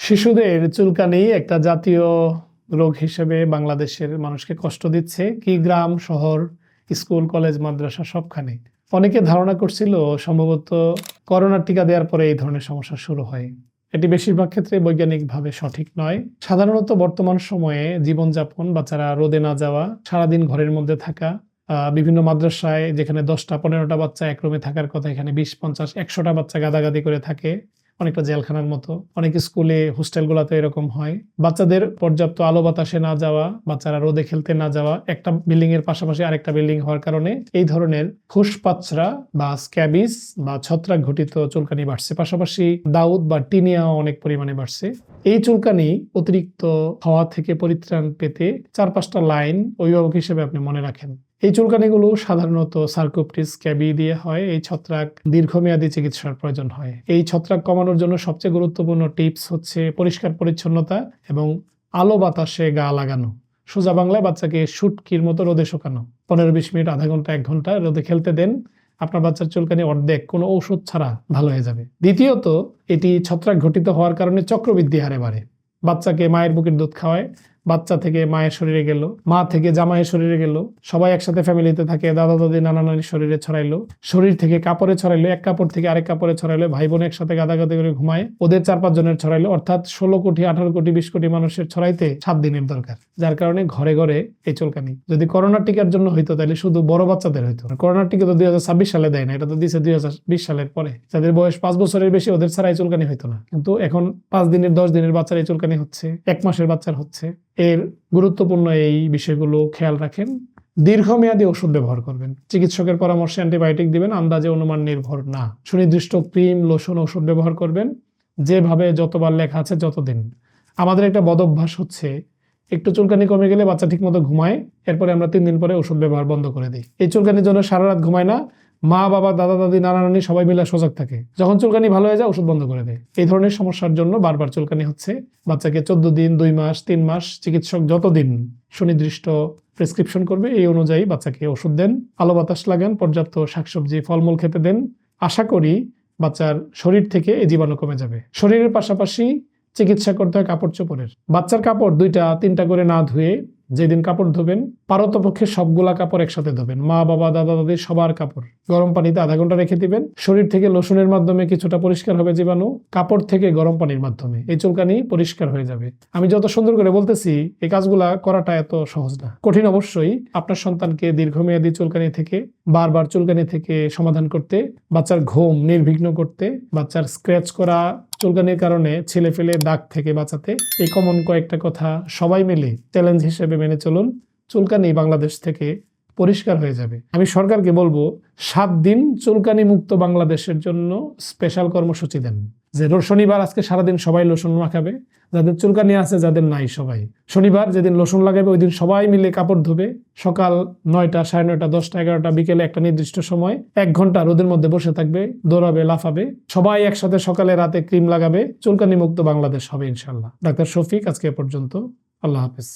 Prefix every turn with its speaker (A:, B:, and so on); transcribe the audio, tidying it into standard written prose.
A: শিশুদের চুলকানি একটা জাতীয় রোগ হিসেবে বাংলাদেশের মানুষকে কষ্ট দিচ্ছে। কি গ্রাম, শহর, স্কুল, কলেজ, মাদ্রাসা সবখানে। অনেকে ধারণা করছিল সম্ভবত করোনার টিকা দেওয়ার পরে এই ধরনের সমস্যা শুরু হয়। এটি বেশিরভাগ ক্ষেত্রে বৈজ্ঞানিকভাবে সঠিক নয়। সাধারণত বর্তমান সময়ে জীবনযাপন, বাচ্চারা রোদে না যাওয়া, সারাদিন ঘরের মধ্যে থাকা, বিভিন্ন মাদ্রাসায় যেখানে ১০টা ১৫টা বাচ্চা এক রুমে থাকার কথা, এখানে ২০, ৫০, ১০০টা বাচ্চা গাদাগাদি করে থাকে। অনেকটা জেলখানার মতো। অনেক স্কুলে, হোস্টেলগুলোতে এরকম হয়। বাচ্চাদের পর্যাপ্ত আলো বাতাসে না যাওয়া, বাচ্চারা রোদে খেলতে না যাওয়া, একটা বিল্ডিং এর পাশাপাশি আরেকটা বিল্ডিং হওয়ার কারণে এই ধরনের ফুসপাছড়া বা স্ক্যাবিস বা ছত্রাক ঘটিত চুলকানি বাড়ছে। পাশাপাশি দাউদ বা টিনিয়া অনেক পরিমাণে বাড়ছে। এই চুলকানি অতিরিক্ত হাওয়া থেকে পরিত্রাণ পেতে ৪-৫টা লাইন অভিভাবক হিসেবে আপনি মনে রাখেন। এই চুলকানিগুলো সাধারণত সার্কোপ্টিস স্ক্যাবি দিয়ে হয়। এই ছত্রাক দীর্ঘমেয়াদী চিকিৎসার প্রয়োজন হয়। এই ছত্রাক কমানোর জন্য সবচেয়ে গুরুত্বপূর্ণ টিপস হচ্ছে পরিষ্কার পরিচ্ছন্নতা এবং আলো বাতাসে গা লাগানো। সোজা বাংলায় বাচ্চাকে শুটকির মতো রোদে শুকানো। ১৫-২০ মিনিট, আধা ঘন্টা, ১ ঘন্টা রোদে খেলতে দেন। আপনার বাচ্চার চুলকানি অর্ধেক কোনো ঔষধ ছাড়া ভালো হয়ে যাবে। দ্বিতীয়ত, এটি ছত্রাক ঘটিত হওয়ার কারণে চক্রবৃদ্ধি হারে বাড়ে। বাচ্চাকে মায়ের বুকের দুধ খাওয়ায়, বাচ্চা থেকে মায়ের শরীরে গেল, মা থেকে জামাইয়ের শরীরে গেল, সবাই একসাথে ফ্যামিলিতে থাকে, দাদা দাদি নানা নানির শরীরে ছড়াইলো, শরীর থেকে কাপড়ে ছড়াইলো, এক কাপড় থেকে আরেক কাপড়ে ছড়াইলো, ভাই বোন একসাথে গাদাগাদি করে ঘুমায়, ওদের ৪-৫ জনের ছড়াইলো, অর্থাৎ ১৬ কোটি, ১৮ কোটি, ২০ কোটি মানুষের ছড়াইতে ৭ দিনের দরকার। যার কারণে ঘরে ঘরে এই চুলকানি। যদি করোনার টিকার জন্য হইতো তাহলে শুধু বড় বাচ্চাদের হইতো। করোনার টিকা তো ২০২৬ সালে দেয় না, এটা তো দিয়েছে ২০২০ সালের পরে। যাদের বয়স ৫ বছরের বেশি ওদের ছাড়া এই চুলকানি হইতো না, কিন্তু এখন ৫ দিনের ১০ দিনের বাচ্চার এই চুলকানি হচ্ছে, ১ মাসের বাচ্চার হচ্ছে। এর গুরুত্বপূর্ণ এই বিষয়গুলো খেয়াল রাখেন। দীর্ঘমেয়াদী ওষুধ ব্যবহার করবেন। চিকিৎসকের পরামর্শে অ্যান্টিবায়োটিক দিবেন, আন্দাজে অনুমান নির্ভর না। সুনির্দিষ্ট ক্রিম, লোশন, ওষুধ ব্যবহার করবেন যেভাবে যতবার লেখা আছে যতদিন। আমাদের একটা বদ অভ্যাস হচ্ছে, একটু চুলকানি কমে গেলে বাচ্চা ঠিক মতো ঘুমায়, এরপরে আমরা ৩ দিন পরে ওষুধ ব্যবহার বন্ধ করে দিই। এই চুলকানির জন্য সারা রাত ঘুমায় না, মা বাবা, দাদা দাদি, নানা নানি সবাই মিলে সজাগ থাকে। যখন চুলকানি ভালো হয়ে যায় ওষুধ বন্ধ করে দেয়। এই ধরনের সমস্যার জন্য বারবার চুলকানি হচ্ছে। বাচ্চাকে ১৪ দিন, ২ মাস, ৩ মাস চিকিৎসক যতদিন সুনির্দিষ্ট প্রেসক্রিপশন করবে এই অনুযায়ী বাচ্চাকে ওষুধ দেন, আলো বাতাস লাগান, পর্যাপ্ত শাকসবজি, ফলমূল খেতে দেন। আশা করি বাচ্চার শরীর থেকে এই জীবাণু কমে যাবে। শরীরের পাশাপাশি চিকিৎসা করতে হয় কাপড় চোপড়ের। বাচ্চার কাপড় ২টা-৩টা করে না ধুয়ে যেদিন কাপড় ধোবেন পারতপক্ষে সবগুলা কাপড় একসাথে ধোবেন। মা বাবা, দাদা দাদি সবার কাপড় গরম পানিতে আধা ঘন্টা রেখে দিবেন। শরীর থেকে লোশনের মাধ্যমে কিছুটা পরিষ্কার হবে জীবাণু, কাপড় থেকে গরম পানির মাধ্যমে এই চুলকানি পরিষ্কার হয়ে যাবে। আমি যত সুন্দর করে বলতেছি, এই কাজগুলা করাটা এত সহজ না, কঠিন অবশ্যই। আপনার সন্তানকে দীর্ঘমেয়াদী চুলকানি থেকে, বারবার চুলকানি থেকে সমাধান করতে, বাচ্চার ঘুম নির্বিঘ্ন করতে, বাচ্চার স্ক্র্যাচ করা চুলকানির কারণে ছেলে ফেলে দাগ থেকে বাঁচাতে এই কমন কয়েকটা কথা সবাই মিলে চ্যালেঞ্জ হিসেবে মেনে চলুন। চুলকানি বাংলাদেশ থেকে পরিষ্কার হয়ে যাবে। আমি সরকারকে বলবো ৭ দিন চুলকানি মুক্ত বাংলাদেশের জন্য স্পেশাল কর্মসূচি দেন। যে শনিবার আজকে সারাদিন সবাই লোশন মাখাবে, যাদের চুলকানি আছে, যাদের নাই সবাই। শনিবার যেদিন লোশন লাগাবে ওই দিন সবাই মিলে কাপড় ধোবে। সকাল ৯টা, ৯:৩০, ১০টা, ১১টা, বিকেলে একটা নির্দিষ্ট সময় ১ ঘন্টা রোদের মধ্যে বসে থাকবে, দৌড়াবে, লাফাবে, সবাই একসাথে সকালে রাতে ক্রিম লাগাবে। চুলকানি মুক্ত বাংলাদেশ হবে ইনশাল্লাহ। ডাক্তার শফিক, আজকে এ পর্যন্ত। আল্লাহ হাফেজ।